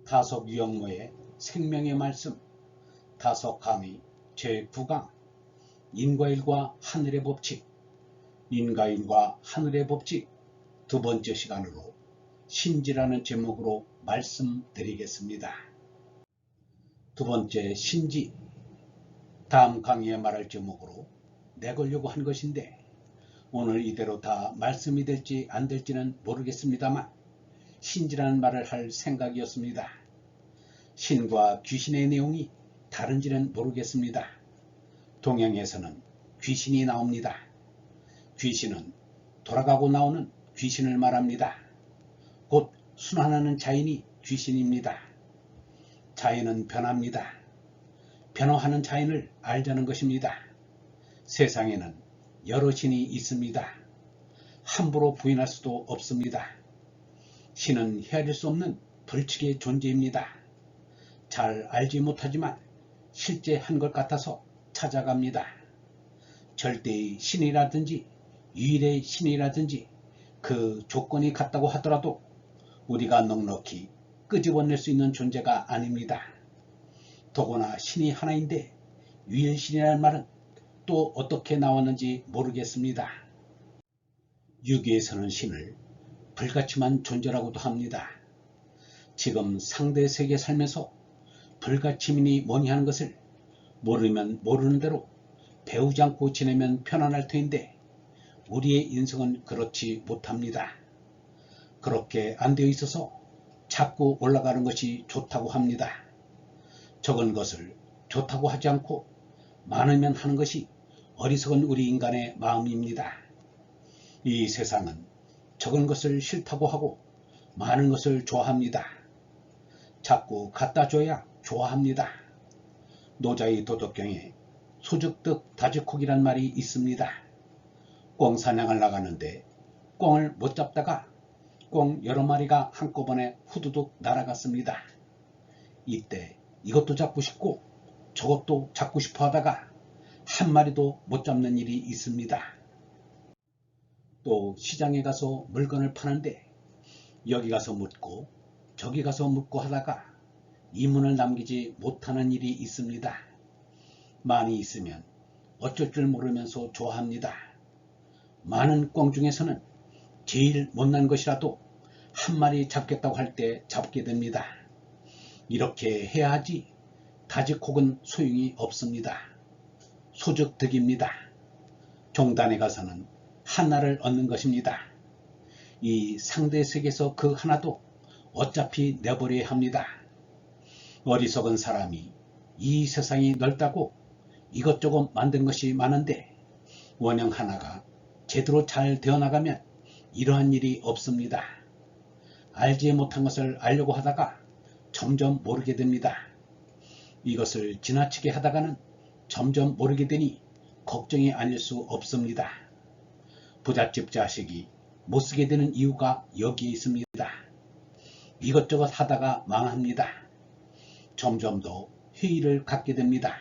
다속 유영모의 생명의 말씀 다속 강의 제9강 인과일과 하늘의 법칙 인과일과 하늘의 법칙 두 번째 시간으로 신지라는 제목으로 말씀드리겠습니다. 두 번째 신지 다음 강의에 말할 제목으로 내걸려고 한 것인데 오늘 이대로 다 말씀이 될지 안 될지는 모르겠습니다만 신지라는 말을 할 생각이었습니다. 신과 귀신의 내용이 다른지는 모르겠습니다. 동양에서는 귀신이 나옵니다. 귀신은 돌아가고 나오는 귀신을 말합니다. 곧 순환하는 자연이 귀신입니다. 자연은 변합니다. 변화하는 자연을 알자는 것입니다. 세상에는 여러 신이 있습니다. 함부로 부인할 수도 없습니다. 신은 헤아릴 수 없는 불측의 존재입니다. 잘 알지 못하지만 실제 한 것 같아서 찾아갑니다. 절대의 신이라든지 유일의 신이라든지 그 조건이 같다고 하더라도 우리가 넉넉히 끄집어낼 수 있는 존재가 아닙니다. 더구나 신이 하나인데 유일신이라는 말은 또 어떻게 나왔는지 모르겠습니다. 유교에서는 신을 불가침한 존재라고도 합니다. 지금 상대 세계에 살면서 불가침이니 뭐니 하는 것을 모르면 모르는 대로 배우지 않고 지내면 편안할 터인데 우리의 인생은 그렇지 못합니다. 그렇게 안 되어 있어서 자꾸 올라가는 것이 좋다고 합니다. 적은 것을 좋다고 하지 않고 많으면 하는 것이 어리석은 우리 인간의 마음입니다. 이 세상은 적은 것을 싫다고 하고 많은 것을 좋아합니다. 자꾸 갖다 줘야 좋아합니다. 노자의 도덕경에 소죽득 다지콕이란 말이 있습니다. 꿩 사냥을 나가는데 꿩을 못 잡다가 꿩 여러 마리가 한꺼번에 후두둑 날아갔습니다. 이때 이것도 잡고 싶고 저것도 잡고 싶어 하다가 한 마리도 못 잡는 일이 있습니다. 또 시장에 가서 물건을 파는데 여기 가서 묻고 저기 가서 묻고 하다가 이문을 남기지 못하는 일이 있습니다. 많이 있으면 어쩔 줄 모르면서 좋아합니다. 많은 꿩 중에서는 제일 못난 것이라도 한 마리 잡겠다고 할 때 잡게 됩니다. 이렇게 해야 하지 다지콕은 소용이 없습니다. 소죽득입니다. 종단에 가서는 하나를 얻는 것입니다. 이 상대 세계에서 그 하나도 어차피 내버려야 합니다. 어리석은 사람이 이 세상이 넓다고 이것저것 만든 것이 많은데 원형 하나가 제대로 잘 되어나가면 이러한 일이 없습니다. 알지 못한 것을 알려고 하다가 점점 모르게 됩니다. 이것을 지나치게 하다가는 점점 모르게 되니 걱정이 아닐 수 없습니다. 부잣집 자식이 못쓰게 되는 이유가 여기에 있습니다. 이것저것 하다가 망합니다. 점점 더 회의를 갖게 됩니다.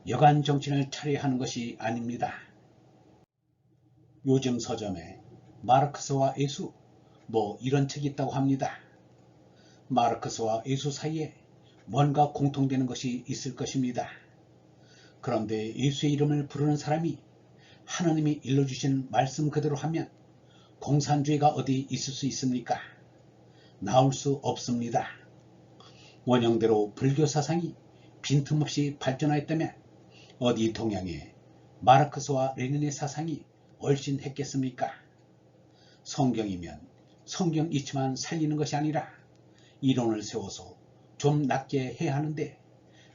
여간 정신을 차려야 하는 것이 아닙니다. 요즘 서점에 마르크스와 예수 뭐 이런 책이 있다고 합니다. 마르크스와 예수 사이에 뭔가 공통되는 것이 있을 것입니다. 그런데 예수의 이름을 부르는 사람이 하나님이 일러주신 말씀 그대로 하면 공산주의가 어디 있을 수 있습니까? 나올 수 없습니다. 원형대로 불교 사상이 빈틈없이 발전하였다면 어디 동양에 마르크스와 레닌의 사상이 얼씬했겠습니까? 성경이면 성경 있지만 살리는 것이 아니라 이론을 세워서 좀 낮게 해야 하는데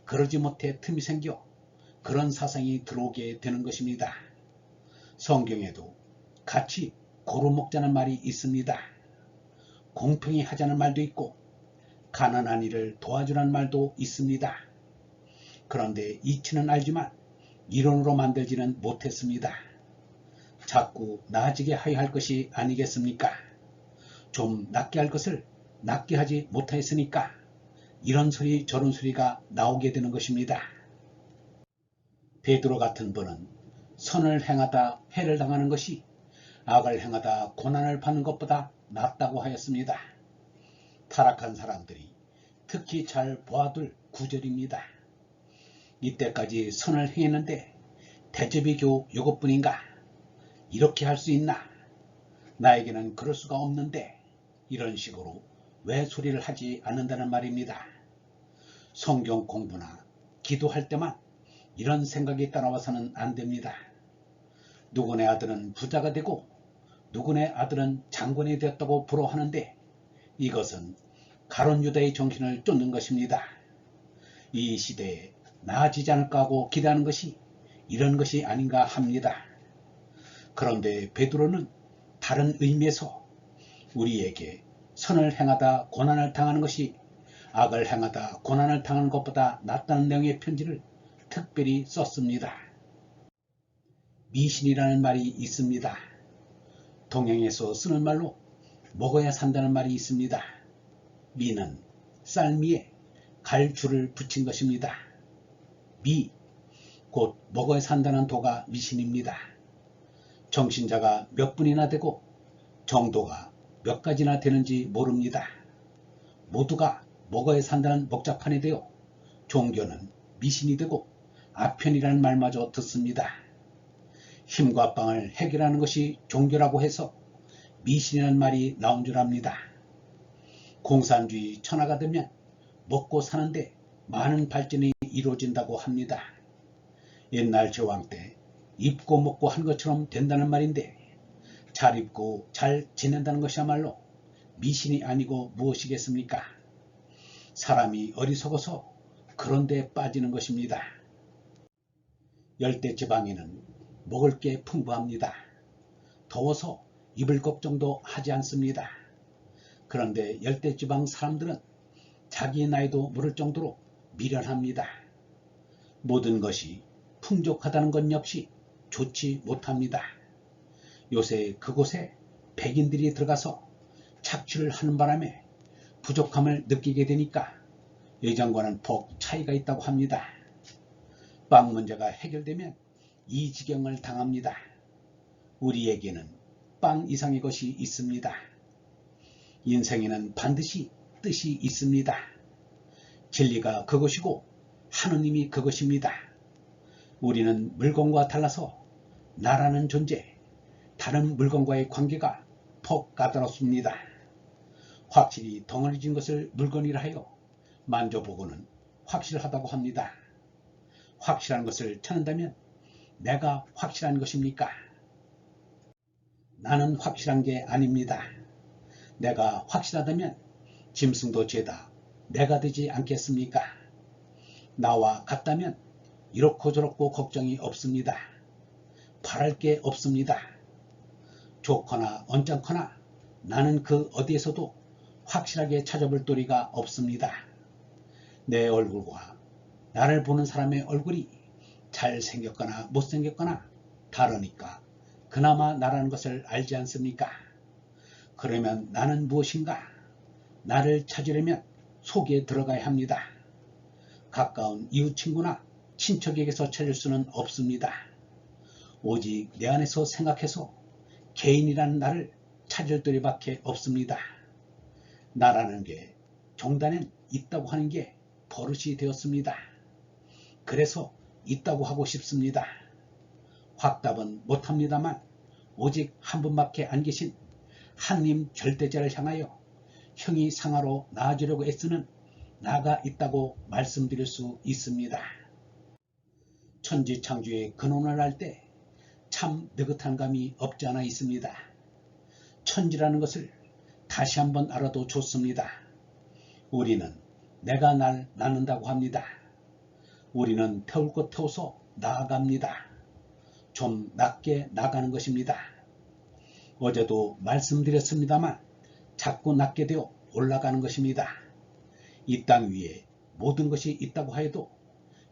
그러지 못해 틈이 생겨 그런 사상이 들어오게 되는 것입니다. 성경에도 같이 고루 먹자는 말이 있습니다. 공평히 하자는 말도 있고 가난한 이를 도와주라는 말도 있습니다. 그런데 이치는 알지만 이론으로 만들지는 못했습니다. 자꾸 나아지게 하여야 할 것이 아니겠습니까? 좀 낮게 할 것을 낮게 하지 못하였으니까 이런 소리 저런 소리가 나오게 되는 것입니다. 베드로 같은 분은 선을 행하다 해를 당하는 것이 악을 행하다 고난을 받는 것보다 낫다고 하였습니다. 타락한 사람들이 특히 잘 보아둘 구절입니다. 이때까지 선을 행했는데 대접이 겨우 이것뿐인가? 이렇게 할 수 있나? 나에게는 그럴 수가 없는데, 이런 식으로 왜 소리를 하지 않는다는 말입니다. 성경 공부나 기도할 때만 이런 생각이 따라와서는 안 됩니다. 누구네 아들은 부자가 되고 누구네 아들은 장군이 되었다고 부러워하는데, 이것은 가룟 유다의 정신을 쫓는 것입니다. 이 시대에 나아지지 않을까 하고 기대하는 것이 이런 것이 아닌가 합니다. 그런데 베드로는 다른 의미에서 우리에게 선을 행하다 고난을 당하는 것이 악을 행하다 고난을 당하는 것보다 낫다는 내용의 편지를 특별히 썼습니다. 미신이라는 말이 있습니다. 동양에서 쓰는 말로 먹어야 산다는 말이 있습니다. 미는 쌀미에 갈줄을 붙인 것입니다. 미, 곧 먹어야 산다는 도가 미신입니다. 정신자가 몇 분이나 되고 정도가 몇 가지나 되는지 모릅니다. 모두가 먹어야 산다는 먹자판이 되어 종교는 미신이 되고 아편이라는 말마저 듣습니다. 힘과 빵을 해결하는 것이 종교라고 해서 미신이라는 말이 나온 줄 압니다. 공산주의 천하가 되면 먹고 사는데 많은 발전이 이루어진다고 합니다. 옛날 제왕 때 입고 먹고 한 것처럼 된다는 말인데, 잘 입고 잘 지낸다는 것이야말로 미신이 아니고 무엇이겠습니까? 사람이 어리석어서 그런 데 빠지는 것입니다. 열대지방에는 먹을 게 풍부합니다. 더워서 입을 걱정도 하지 않습니다. 그런데 열대지방 사람들은 자기 나이도 모를 정도로 미련합니다. 모든 것이 풍족하다는 것 역시 좋지 못합니다. 요새 그곳에 백인들이 들어가서 착취를 하는 바람에 부족함을 느끼게 되니까 예전과는 폭 차이가 있다고 합니다. 빵 문제가 해결되면 이 지경을 당합니다. 우리에게는 빵 이상의 것이 있습니다. 인생에는 반드시 뜻이 있습니다. 진리가 그것이고 하느님이 그것입니다. 우리는 물건과 달라서 나라는 존재, 다른 물건과의 관계가 폭 까다롭습니다. 확실히 덩어리진 것을 물건이라 하여 만져보고는 확실하다고 합니다. 확실한 것을 찾는다면 내가 확실한 것입니까? 나는 확실한 게 아닙니다. 내가 확실하다면 짐승도 죄다 내가 되지 않겠습니까? 나와 같다면 이렇고 저렇고 걱정이 없습니다. 바랄 게 없습니다. 좋거나 언짢거나 나는 그 어디에서도 확실하게 찾아볼 도리가 없습니다. 내 얼굴과 나를 보는 사람의 얼굴이 잘생겼거나 못생겼거나 다르니까 그나마 나라는 것을 알지 않습니까? 그러면 나는 무엇인가? 나를 찾으려면 속에 들어가야 합니다. 가까운 이웃 친구나 친척에게서 찾을 수는 없습니다. 오직 내 안에서 생각해서 개인이라는 나를 찾을 도리밖에 없습니다. 나라는 게 종단엔 있다고 하는 게 버릇이 되었습니다. 그래서 있다고 하고 싶습니다. 확답은 못합니다만 오직 한 분밖에 안 계신 하느님 절대자를 향하여 형이 상하로 나아지려고 애쓰는 나가 있다고 말씀드릴 수 있습니다. 천지창조의 근원을 알 때 참 느긋한 감이 없지 않아 있습니다. 천지라는 것을 다시 한번 알아도 좋습니다. 우리는 내가 날 낳는다고 합니다. 우리는 태울 것 태워서 나아갑니다. 좀 낮게 나가는 것입니다. 어제도 말씀드렸습니다만 자꾸 낮게 되어 올라가는 것입니다. 이 땅 위에 모든 것이 있다고 하여도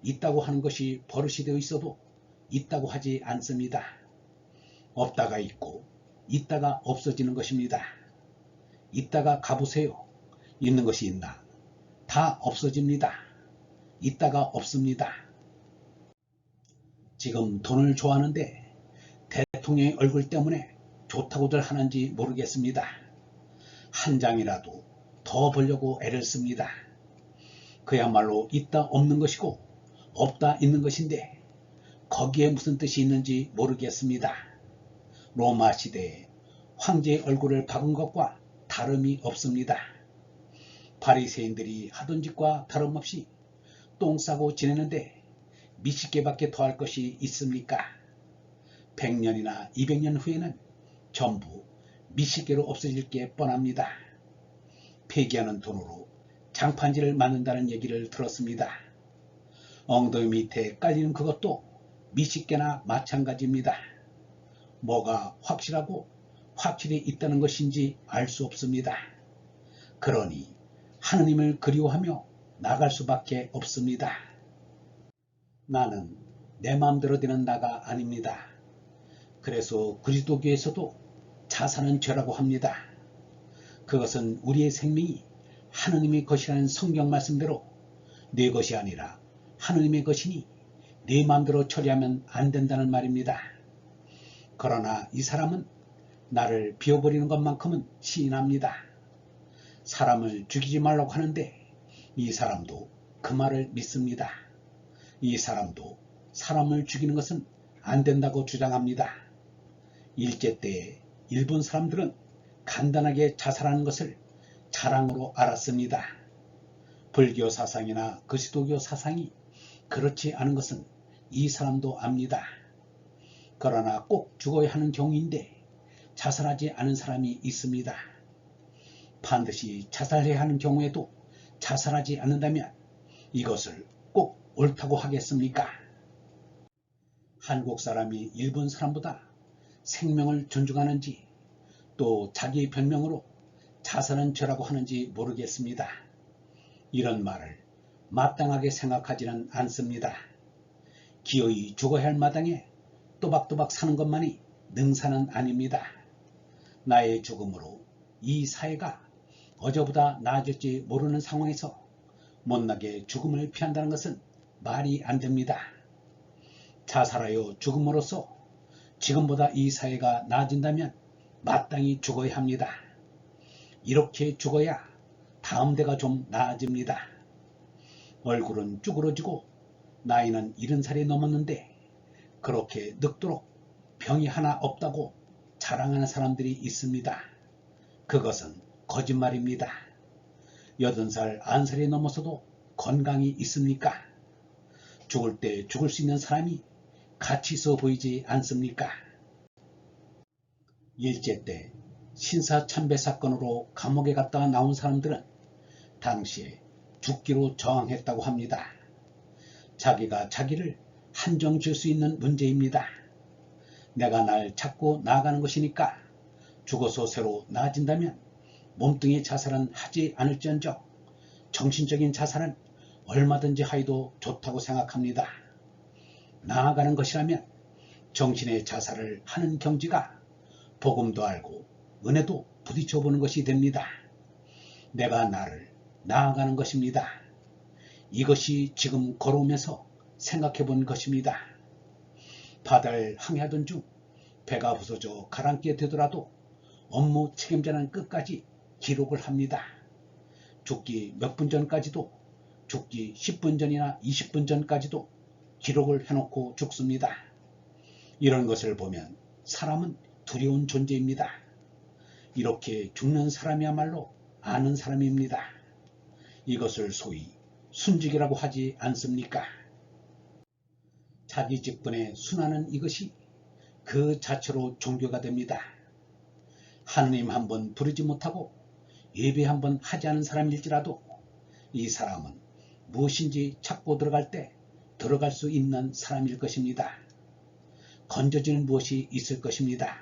있다고 하는 것이 버릇이 되어 있어도 있다고 하지 않습니다. 없다가 있고 있다가 없어지는 것입니다. 있다가 가보세요. 있는 것이 있나? 다 없어집니다. 있다가 없습니다. 지금 돈을 좋아하는데 대통령의 얼굴 때문에 좋다고들 하는지 모르겠습니다. 한 장이라도 더 벌려고 애를 씁니다. 그야말로 있다 없는 것이고 없다 있는 것인데 거기에 무슨 뜻이 있는지 모르겠습니다. 로마 시대에 황제의 얼굴을 박은 것과 다름이 없습니다. 바리새인들이 하던 짓과 다름없이 똥 싸고 지내는데 미식개밖에 더할 것이 있습니까? 100년이나 200년 후에는 전부 미식개로 없어질 게 뻔합니다. 폐기하는 돈으로 장판지를 만든다는 얘기를 들었습니다. 엉덩이 밑에 깔리는 그것도 미식개나 마찬가지입니다. 뭐가 확실하고 확실히 있다는 것인지 알 수 없습니다. 그러니 하느님을 그리워하며 나갈 수밖에 없습니다. 나는 내 마음대로 되는 나가 아닙니다. 그래서 그리스도교에서도 자살은 죄라고 합니다. 그것은 우리의 생명이 하느님의 것이라는 성경 말씀대로 내 것이 아니라 하느님의 것이니 내 마음대로 처리하면 안 된다는 말입니다. 그러나 이 사람은 나를 비워버리는 것만큼은 시인합니다. 사람을 죽이지 말라고 하는데 이 사람도 그 말을 믿습니다. 이 사람도 사람을 죽이는 것은 안 된다고 주장합니다. 일제 때에 일본 사람들은 간단하게 자살하는 것을 자랑으로 알았습니다. 불교 사상이나 그리스도교 사상이 그렇지 않은 것은 이 사람도 압니다. 그러나 꼭 죽어야 하는 경우인데 자살하지 않은 사람이 있습니다. 반드시 자살해야 하는 경우에도 자살하지 않는다면 이것을 꼭 옳다고 하겠습니까? 한국 사람이 일본 사람보다 생명을 존중하는지 또 자기 변명으로 자살은 죄라고 하는지 모르겠습니다. 이런 말을 마땅하게 생각하지는 않습니다. 기어이 죽어야 할 마당에 또박또박 사는 것만이 능사는 아닙니다. 나의 죽음으로 이 사회가 어제보다 나아질지 모르는 상황에서 못나게 죽음을 피한다는 것은 말이 안 됩니다. 자살하여 죽음으로써 지금보다 이 사회가 나아진다면 마땅히 죽어야 합니다. 이렇게 죽어야 다음 대가 좀 나아집니다. 얼굴은 쭈그러지고 나이는 70살이 넘었는데 그렇게 늙도록 병이 하나 없다고 자랑하는 사람들이 있습니다. 그것은 거짓말입니다. 80살, 90살이 넘어서도 건강이 있습니까? 죽을 때 죽을 수 있는 사람이 가치 있어 보이지 않습니까? 일제 때 신사참배 사건으로 감옥에 갔다가 나온 사람들은 당시에 죽기로 저항했다고 합니다. 자기가 자기를 한정 질 수 있는 문제입니다. 내가 날 찾고 나아가는 것이니까 죽어서 새로 나아진다면 몸뚱이 자살은 하지 않을지언정 정신적인 자살은 얼마든지 하여도 좋다고 생각합니다. 나아가는 것이라면 정신의 자살을 하는 경지가 복음도 알고 은혜도 부딪혀보는 것이 됩니다. 내가 나를 나아가는 것입니다. 이것이 지금 걸어오면서 생각해본 것입니다. 바다를 항해하던 중 배가 부서져 가라앉게 되더라도 업무 책임자는 끝까지 기록을 합니다. 죽기 몇 분 전까지도, 죽기 10분 전이나 20분 전까지도 기록을 해놓고 죽습니다. 이런 것을 보면 사람은 두려운 존재입니다. 이렇게 죽는 사람이야말로 아는 사람입니다. 이것을 소위 순직이라고 하지 않습니까? 자기 직분에 순하는 이것이 그 자체로 종교가 됩니다. 하느님 한번 부르지 못하고 예배 한번 하지 않은 사람일지라도 이 사람은 무엇인지 찾고 들어갈 때 들어갈 수 있는 사람일 것입니다. 건져지는 무엇이 있을 것입니다.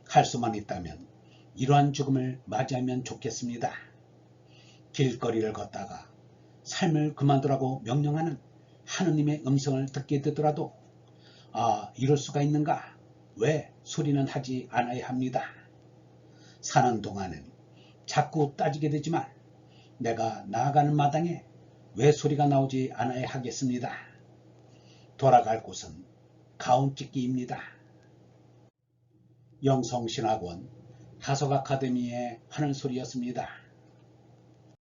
할 수만 있다면 이러한 죽음을 맞이하면 좋겠습니다. 길거리를 걷다가 삶을 그만두라고 명령하는 하느님의 음성을 듣게 되더라도 이럴 수가 있는가? 왜 소리는 하지 않아야 합니다. 사는 동안은 자꾸 따지게 되지만 내가 나아가는 마당에 왜 소리가 나오지 않아야 하겠습니다. 돌아갈 곳은 가온찢기입니다. 영성신학원 하석아카데미의 하늘소리였습니다.